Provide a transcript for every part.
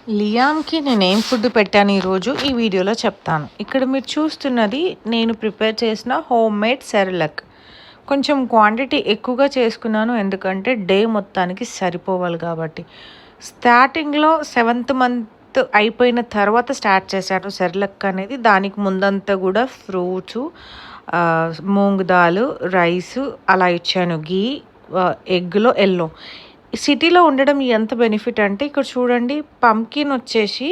లియామ్‌కి నేనేం ఫుడ్ పెట్టాను ఈరోజు ఈ వీడియోలో చెప్తాను. ఇక్కడ మీరు చూస్తున్నది నేను ప్రిపేర్ చేసిన హోమ్‌మేడ్ సెరలక్. కొంచెం క్వాంటిటీ ఎక్కువగా చేసుకున్నాను. ఎందుకంటే డే మొత్తానికి సరిపోవాలి కాబట్టి. స్టార్టింగ్‌లో 7th మంత్ అయిపోయిన తర్వాత స్టార్ట్ చేశాను సెరలక్ అనేది. దానికి ముందంతా కూడా ఫ్రూట్సు, మూంగ్ దాల్, రైసు అలా ఇచ్చాను. ఎగ్‌లో యెల్లో. సిటీలో ఉండడం ఎంత బెనిఫిట్ అంటే ఇక్కడ చూడండి పంకిన్ వచ్చేసి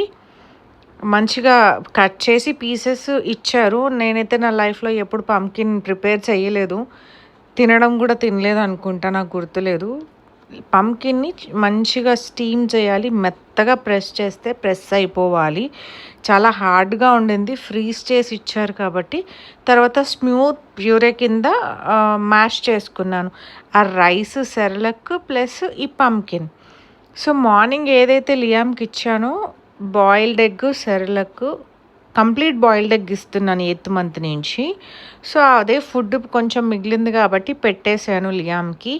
మంచిగా కట్ చేసి పీసెస్ ఇచ్చారు. నేనైతే నా లైఫ్‌లో ఎప్పుడు పంకిన్ ప్రిపేర్ చేయలేదు. తినడం కూడా తినలేదు అనుకుంటా, నాకు గుర్తులేదు. పంకిన్ని మంచిగా స్టీమ్ చేయాలి. మెత్తగా ప్రెస్ చేస్తే ప్రెస్ అయిపోవాలి. చాలా హార్డ్‌గా ఉండింది. ఫ్రీజ్ చేసి ఇచ్చారు కాబట్టి తర్వాత స్మూత్ ప్యూరే కింద మ్యాష్ చేసుకున్నాను. ఆ రైస్, సెరలక్ ప్లస్ ఈ పంకిన్. సో మార్నింగ్ ఏదైతే లియామ్‌కి ఇచ్చానో boiled egg, Cerelac complete boiled egg ఇస్తున్నాను 8th మంత్ నుంచి. సో అదే ఫుడ్ కొంచెం మిగిలింది కాబట్టి పెట్టేశాను లియామ్‌కి.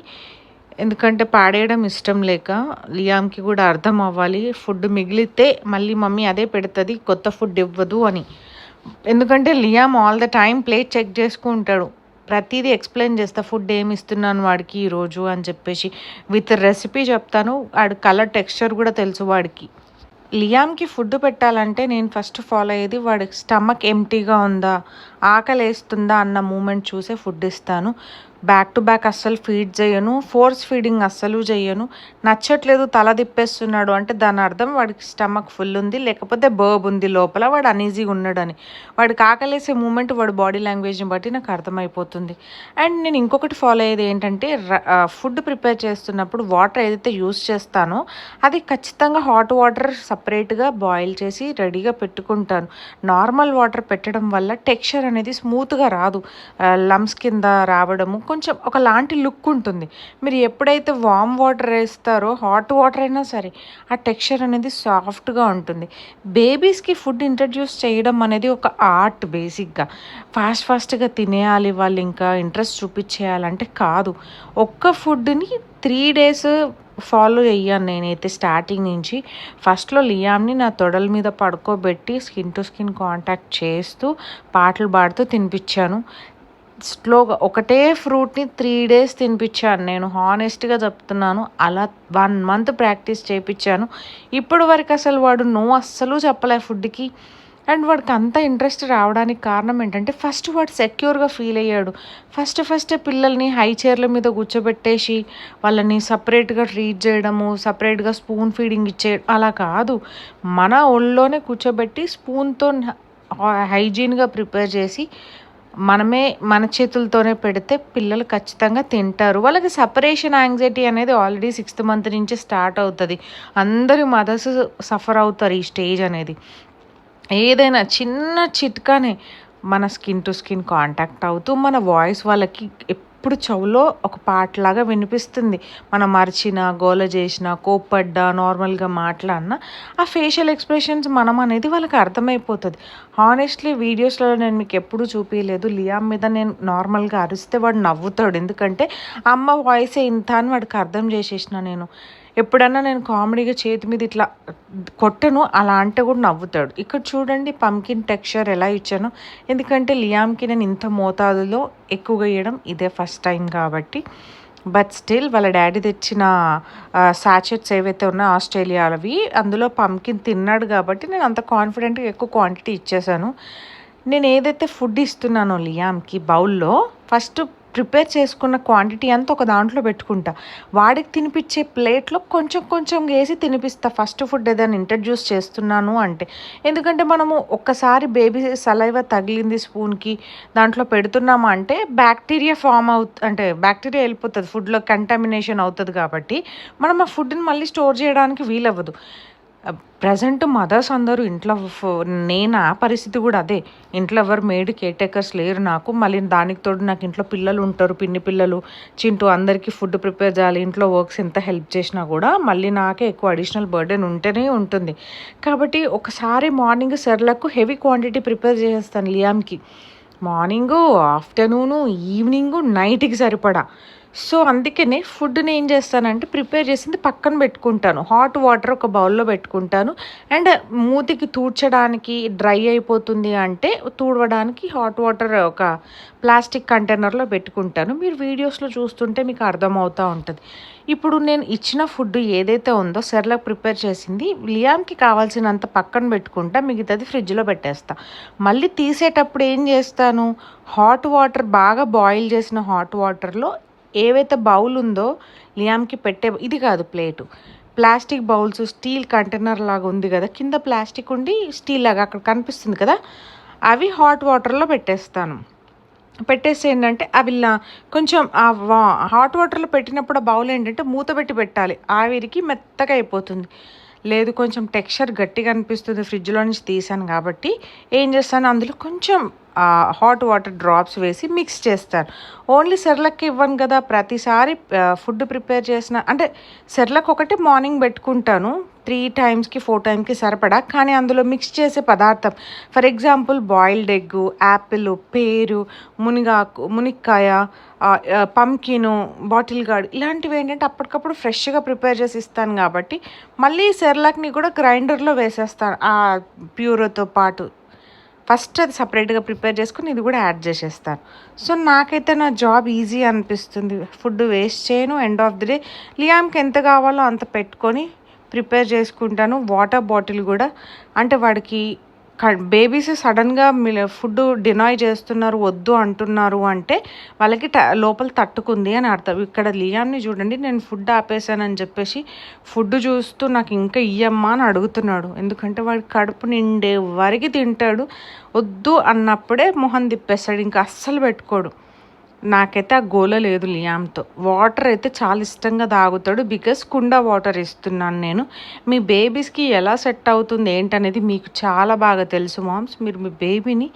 ఎందుకంటే పాడేయడం ఇష్టం లేక, లియామ్‌కి కూడా అర్థం అవ్వాలి ఫుడ్ మిగిలితే మళ్ళీ మమ్మీ అదే పెడుతుంది, కొత్త ఫుడ్ ఇవ్వదు అని. ఎందుకంటే Liam all the time plate check చేసుకుంటాడు. ప్రతిదీ ఎక్స్ప్లెయిన్ చేస్తా ఫుడ్ ఏమి ఇస్తున్నాను వాడికి ఈరోజు అని చెప్పేసి. విత్ రెసిపీ చెప్తాను. వాడి కలర్ టెక్స్చర్ కూడా తెలుసు వాడికి. లియామ్‌కి ఫుడ్ పెట్టాలంటే నేను ఫస్ట్ ఫాలో అయ్యేది వాడి స్టమక్ ఎంప్టీగా ఉందా, ఆకలేస్తుందా అన్న మూమెంట్ చూసే ఫుడ్ ఇస్తాను. బ్యాక్ టు బ్యాక్ అస్సలు ఫీడ్ చేయను. ఫోర్స్ ఫీడింగ్ అస్సలు చేయను. నచ్చట్లేదు తల తిప్పేస్తున్నాడు అంటే దాని అర్థం వాడికి స్టమక్ ఫుల్ ఉంది, లేకపోతే బర్బ్ ఉంది లోపల, వాడు అనీజీగా ఉన్నాడని. వాడికి ఆకలేసే మూమెంట్ వాడి బాడీ లాంగ్వేజ్ని బట్టి నాకు అర్థమైపోతుంది. అండ్ నేను ఇంకొకటి ఫాలో అయ్యేది ఏంటంటే ఫుడ్ ప్రిపేర్ చేస్తున్నప్పుడు వాటర్ ఏదైతే యూస్ చేస్తానో అది ఖచ్చితంగా హాట్ వాటర్ సపరేట్గా బాయిల్ చేసి రెడీగా పెట్టుకుంటాను. నార్మల్ వాటర్ పెట్టడం వల్ల టెక్స్చర్ అనేది స్మూత్గా రాదు. లమ్స్ కింద రావడము కొంచెం ఒకలాంటి లుక్ ఉంటుంది. మీరు ఎప్పుడైతే వామ్ వాటర్ వేస్తారో హాట్ వాటర్ అయినా సరే ఆ టెక్స్చర్ అనేది సాఫ్ట్గా ఉంటుంది. బేబీస్కి ఫుడ్ ఇంట్రడ్యూస్ చేయడం అనేది ఒక ఆర్ట్. బేసిక్గా ఫాస్ట్గా తినేయాలి వాళ్ళు, ఇంకా ఇంట్రెస్ట్ చూపించేయాలంటే కాదు. ఒక్క ఫుడ్ని 3 days ఫాలో అయ్యాను నేనైతే స్టార్టింగ్ నుంచి. ఫస్ట్లో లియామ్ని నా తొడల మీద పడుకోబెట్టి స్కిన్ టు స్కిన్ కాంటాక్ట్ చేస్తూ పాటలు పాడుతూ తినిపించాను. స్లోగా ఒకటే ఫ్రూట్ని 3 days తినిపించాను. నేను హానెస్ట్గా చెప్తున్నాను. అలా 1 month ప్రాక్టీస్ చేయించాను. ఇప్పటి వరకు అసలు వాడు నో అస్సలు చెప్పలే ఫుడ్కి. అండ్ వాడికి అంత ఇంట్రెస్ట్ రావడానికి కారణం ఏంటంటే ఫస్ట్ వాడు సెక్యూర్గా ఫీల్ అయ్యాడు. ఫస్ట్ పిల్లల్ని హై చైర్ల మీద కూర్చోబెట్టేసి వాళ్ళని సపరేట్గా ట్రీట్ చేయడము, సపరేట్గా స్పూన్ ఫీడింగ్ ఇచ్చే అలా కాదు. మన ఒళ్ళోనే కూర్చోబెట్టి స్పూన్తో హైజీన్గా ప్రిపేర్ చేసి మనమే మన చేతులతోనే పెడితే పిల్లలు ఖచ్చితంగా తింటారు. వాళ్ళకి సెపరేషన్ యాంగ్జైటీ అనేది ఆల్రెడీ 6th month నుంచి స్టార్ట్ అవుతుంది. అందరి మదర్స్ సఫర్ అవుతారు ఈ స్టేజ్ అనేది. ఏదైనా చిన్న చిట్కానే మన స్కిన్ టు స్కిన్ కాంటాక్ట్ అవుతూ మన వాయిస్ వాళ్ళకి ఎప్పుడు చెవులో ఒక పాటలాగా వినిపిస్తుంది. మనం అరిచినా, గోల చేసినా, కోప్పడ్డా, నార్మల్గా మాట్లాడినా ఆ ఫేషియల్ ఎక్స్ప్రెషన్స్ మనం అనేది వాళ్ళకి అర్థమైపోతుంది. హానెస్ట్లీ వీడియోస్లో నేను మీకు ఎప్పుడూ చూపించలేదు. లియామ్ మీద నేను నార్మల్గా అరిస్తే వాడు నవ్వుతాడు. ఎందుకంటే అమ్మ వాయిసే ఇంత అని వాడికి అర్థం చేసేసిన నేను. ఎప్పుడన్నా నేను కామెడీగా చేతి మీద ఇట్లా కొట్టను, అలా అంటే కూడా నవ్వుతాడు. ఇక్కడ చూడండి పంకిన్ టెక్స్చర్ ఎలా ఇచ్చానో. ఎందుకంటే లియామ్కి నేను ఇంత మోతాదులో ఎక్కువగా వేయడం ఇదే ఫస్ట్ టైం కాబట్టి. బట్ స్టిల్ వాళ్ళ డాడీ తెచ్చిన సాచెట్స్ ఏవైతే ఉన్నాయో ఆస్ట్రేలియావి, అందులో పంకిన్ తిన్నాడు కాబట్టి నేను అంత కాన్ఫిడెంట్గా ఎక్కువ క్వాంటిటీ ఇచ్చేసాను. నేను ఏదైతే ఫుడ్ ఇస్తున్నానో లియామ్కి బౌల్లో ఫస్ట్ ప్రిపేర్ చేసుకున్న క్వాంటిటీ అంతా ఒక దాంట్లో పెట్టుకుంటా. వాడికి తినిపించే ప్లేట్లో కొంచెం వేసి తినిపిస్తా ఫస్ట్ ఫుడ్ ఏదైనా ఇంట్రడ్యూస్ చేస్తున్నాను అంటే. ఎందుకంటే మనము ఒక్కసారి బేబీ సలైవా తగిలింది స్పూన్కి దాంట్లో పెడుతున్నామా అంటే బ్యాక్టీరియా అంటే బ్యాక్టీరియా వెళ్ళిపోతుంది, ఫుడ్లో కంటామినేషన్ అవుతుంది. కాబట్టి మనం ఆ ఫుడ్ని మళ్ళీ స్టోర్ చేయడానికి వీలవ్వదు. ప్రజెంట్ మదర్స్ అందరూ ఇంట్లో నేను ఆ పరిస్థితి కూడా అదే. ఇంట్లో ఎవరు మేడ్ కేర్ టేకర్స్ లేరు నాకు. మళ్ళీ దానికి తోడు నాకు ఇంట్లో పిల్లలు ఉంటారు, పిన్ని పిల్లలు, చింటూ, అందరికీ ఫుడ్ ప్రిపేర్ చేయాలి. ఇంట్లో వర్క్స్ ఎంత హెల్ప్ చేసినా కూడా మళ్ళీ నాకే ఎక్కువ అడిషనల్ బర్డెన్ ఉంటేనే ఉంటుంది. కాబట్టి ఒకసారి మార్నింగ్ సెర్లకు హెవీ క్వాంటిటీ ప్రిపేర్ చేసేస్తాను లియామ్కి. మార్నింగు, ఆఫ్టర్నూను, ఈవినింగు, నైట్కి సరిపడా. సో, అందుకనే ఫుడ్‌ని ఏం చేస్తానంటే ప్రిపేర్ చేసింది పక్కన పెట్టుకుంటాను. హాట్ వాటర్ ఒక బౌల్‌లో పెట్టుకుంటాను. అండ్ మూతికి తూడ్చడానికి డ్రై అయిపోతుంది అంటే తుడవడానికి హాట్ వాటర్ ఒక ప్లాస్టిక్ కంటైనర్‌లో పెట్టుకుంటాను. మీరు వీడియోస్‌లో చూస్తుంటే మీకు అర్థమవుతా ఉంటది. ఇప్పుడు నేను ఇచ్చిన ఫుడ్ ఏదైతే ఉందో సెర్లాక్ ప్రిపేర్ చేసింది లియామ్‌కి కావాల్సినంత పక్కన పెట్టుకుంటా. మిగతాది ఫ్రిడ్జ్‌లో పెట్టేస్తా. మళ్ళీ తీసేటప్పుడు ఏం చేస్తాను, హాట్ వాటర్ బాగా బాయిల్ చేసిన హాట్ వాటర్‌లో ఏవైతే బౌల్ ఉందో లియామ్‌కి పెట్టే ఇది కాదు plate. Plastic bowls steel container లాగా ఉంది కదా! కింద ప్లాస్టిక్ ఉండి స్టీల్ లాగా అక్కడ కనిపిస్తుంది కదా! అవి హాట్ వాటర్‌లో పెట్టేస్తాను. పెట్టేసి ఏంటంటే అవి కొంచెం హాట్ వాటర్‌లో పెట్టినప్పుడు ఆ బౌల్ ఏంటంటే మూత పెట్టి పెట్టాలి. ఆవిరికి మెత్తగా అయిపోతుంది. లేదు కొంచెం టెక్స్చర్ గట్టిగా అనిపిస్తుంది ఫ్రిడ్జ్‌లో నుంచి తీసాను కాబట్టి ఏం చేస్తాను అందులో కొంచెం హాట్ వాటర్ డ్రాప్స్ వేసి మిక్స్ చేస్తాను. ఓన్లీ సెర్లాక్‌కి ఇవ్వను కదా! ప్రతిసారి ఫుడ్ ప్రిపేర్ చేసిన అంటే సెర్లాక్ ఒకటి మార్నింగ్ పెట్టుకుంటాను. 3 టైమ్స్‌కి 4 టైమ్స్‌కి సరిపడా. కానీ అందులో మిక్స్ చేసే పదార్థం for example boiled egg, Apple, పేరు, మునక్కాయ, పంకిను, బాటిల్ గార్డ్ ఇలాంటివి ఏంటంటే అప్పటికప్పుడు ఫ్రెష్‌గా ప్రిపేర్ చేసి ఇస్తాను కాబట్టి మళ్ళీ సెర్లాక్‌ని కూడా గ్రైండర్‌లో వేసేస్తాను ఆ ప్యూరోతో పాటు. ఫస్ట్ అది సపరేట్‌గా ప్రిపేర్ చేసుకొని ఇది కూడా యాడ్ చేసేస్తాను. సో, నాకైతే నా జాబ్ ఈజీ అనిపిస్తుంది. ఫుడ్ వేస్ట్ చేయను. ఎండ్ ఆఫ్ ది డే లియామ్‌కి ఎంత కావాలో అంత పెట్టుకొని ప్రిపేర్ చేసుకుంటాను. వాటర్ బాటిల్ కూడా అంటే వాడికి బేబీస్ సడన్‌గా ఫుడ్ డినై చేస్తున్నారు, వద్దు అంటున్నారు అంటే వాళ్ళకి లోపల తట్టుకుంది అని అర్థం. ఇక్కడ లియామ్‌ని చూడండి నేను ఫుడ్ ఆపేసానని చెప్పేసి ఫుడ్ చూస్తూ నాకు ఇంకా ఇయ్యమ్మా అని అడుగుతున్నాడు. ఎందుకంటే వాడి కడుపు నిండే వరకు తింటాడు. వద్దు అన్నప్పుడే మొహం తిప్పేస్తాడు. ఇంకా అస్సలు పెట్టుకోడు. నాకైతే ఆ గోల లేదు లియామ్‌తో. వాటర్ అయితే చాలా ఇష్టంగా తాగుతాడు. బికాస్ కుండ వాటర్ ఇస్తున్నాను నేను. మీ బేబీస్‌కి ఎలా సెట్ అవుతుంది ఏంటనేది మీకు చాలా బాగా తెలుసు మామ్స్. మీరు మీ బేబీని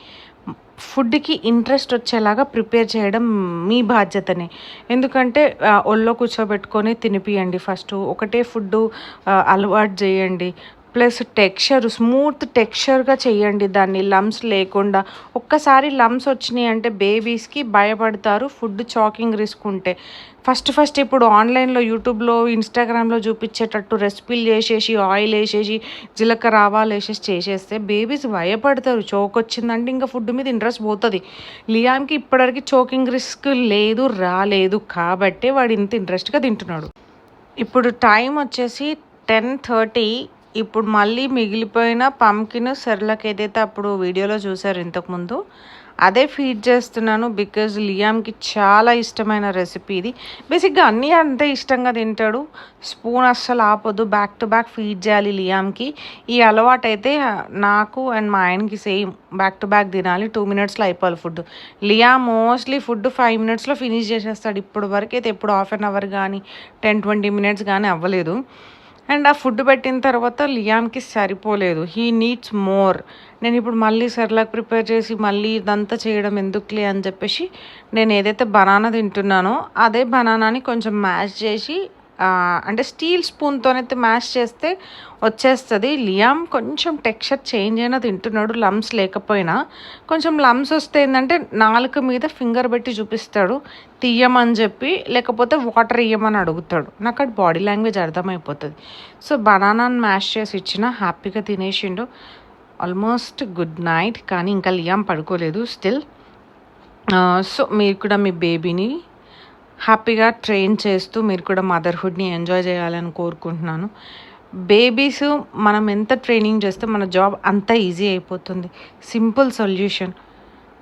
ఫుడ్‌కి ఇంట్రెస్ట్ వచ్చేలాగా ప్రిపేర్ చేయడం మీ బాధ్యతనే. ఎందుకంటే ఒళ్ళో కూర్చోబెట్టుకొని తినిపియండి ఫస్టు. ఒకటే ఫుడ్డు అలవాటు చేయండి. ప్లస్ స్మూత్ టెక్స్చర్‌గా చేయండి దాన్ని లమ్స్ లేకుండా. ఒక్కసారి లమ్స్ వచ్చినాయి అంటే బేబీస్‌కి భయపడతారు ఫుడ్ చాకింగ్ రిస్క్ ఉంటే. ఫస్ట్ ఇప్పుడు ఆన్‌లైన్‌లో, యూట్యూబ్‌లో, ఇన్‌స్టాగ్రామ్‌లో చూపించేటట్టు రెసిపీలు చేసేసి, ఆయిల్ వేసేసి, జీలకర్ర, ఆవాలు వేసేసి చేసేస్తే బేబీస్ భయపడతారు. చోక్ వచ్చిందంటే ఇంకా ఫుడ్ మీద ఇంట్రెస్ట్ పోతుంది. లియామ్‌కి ఇప్పటివరకు చోకింగ్ రిస్క్ లేదు, రాలేదు. కాబట్టే వాడు ఇంత ఇంట్రెస్ట్‌గా తింటున్నాడు. ఇప్పుడు టైం వచ్చేసి 10:30. ఇప్పుడు మళ్ళీ మిగిలిపోయిన పంకిన్ సెర్లాక్ ఏదైతే అప్పుడు వీడియోలో చూసారు ఇంతకుముందు అదే ఫీడ్ చేస్తున్నాను. బికాజ్ లియామ్‌కి చాలా ఇష్టమైన రెసిపీ ఇది. బేసిక్‌గా అన్నీ అంతే ఇష్టంగా తింటాడు. స్పూన్ అస్సలు ఆపొద్దు. బ్యాక్ టు బ్యాక్ ఫీడ్ చేయాలి లియామ్‌కి. ఈ అలవాటైతే నాకు అండ్ మా ఆయనకి సేమ్. బ్యాక్ టు బ్యాక్ తినాలి. 2 మినిట్స్‌లో అయిపోవాలి ఫుడ్. లియామ్ మోస్ట్లీ ఫుడ్ 5 మినిట్స్‌లో ఫినిష్ చేసేస్తాడు. ఇప్పుడు వరకైతే ఎప్పుడు హాఫ్ అన్ అవర్ కానీ 10-20 మినిట్స్ కానీ అవ్వలేదు. అండ్ ఆ ఫుడ్ పెట్టిన తర్వాత లియామ్‌కి సరిపోలేదు. He needs more. నేను ఇప్పుడు మళ్ళీ సెర్లాక్ ప్రిపేర్ చేసి మళ్ళీ ఇదంతా చేయడం ఎందుకులే అని చెప్పేసి నేను ఏదైతే బనానా తింటున్నానో అదే బనానాని కొంచెం మ్యాష్ చేసి అంటే స్టీల్ స్పూన్తోనైతే మ్యాష్ చేస్తే వచ్చేస్తుంది. లియామ్ కొంచెం టెక్స్చర్ చేంజ్ అయినా తింటున్నాడు లమ్స్ లేకపోయినా. కొంచెం లమ్స్ వస్తే ఏంటంటే నాలుక మీద ఫింగర్ పెట్టి చూపిస్తాడు తీయమని చెప్పి, లేకపోతే వాటర్ ఇయ్యమని అడుగుతాడు. నాకు అది బాడీ లాంగ్వేజ్ అర్థమైపోతుంది. సో బనానాని మ్యాష్ చేసి ఇచ్చిన హ్యాపీగా తినేసిండు. Almost good night. కానీ ఇంకా లియామ్ పడుకోలేదు స్టిల్. సో మీరు కూడా మీ బేబీని హ్యాపీగా ట్రైన్ చేస్తూ మీరు కూడా మదర్హుడ్ని ఎంజాయ్ చేయాలని కోరుకుంటున్నాను. బేబీస్ మనం ఎంత ట్రైనింగ్ చేస్తే మన జాబ్ అంత ఈజీ అయిపోతుంది. Simple solution.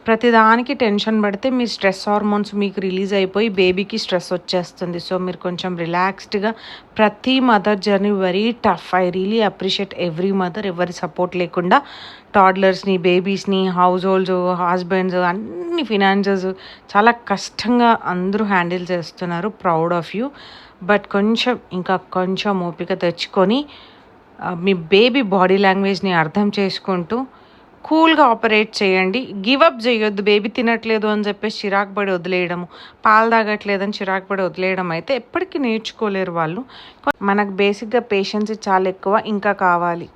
ప్రతిదానికి టెన్షన్ పడితే మీ స్ట్రెస్ హార్మోన్స్ మీకు రిలీజ్ అయిపోయి బేబీకి స్ట్రెస్ వచ్చేస్తుంది. సో మీరు కొంచెం రిలాక్స్డ్గా ప్రతి mother journey very tough. I really appreciate every mother. ఎవరి సపోర్ట్ లేకుండా టాడ్లర్స్ని, బేబీస్ని, హౌస్ హోల్డ్స్, హస్బెండ్స్ అన్ని ఫినాన్సెస్ చాలా కష్టంగా అందరూ హ్యాండిల్ చేస్తున్నారు. Proud of you. బట్ ఇంకా కొంచెం ఓపిక తెచ్చుకొని మీ బేబీ బాడీ లాంగ్వేజ్ని అర్థం చేసుకుంటూ కూల్గా ఆపరేట్ చేయండి. గివప్ చేయొద్దు. బేబీ తినట్లేదు అని చెప్పేసి చిరాకు పడి వదిలేయడము, పాలు తాగట్లేదని చిరాకు పడి వదిలేయడం అయితే ఎప్పటికీ నేర్చుకోలేరు వాళ్ళు. మనకు బేసిక్గా పేషెన్స్ చాలా ఎక్కువ, ఇంకా కావాలి.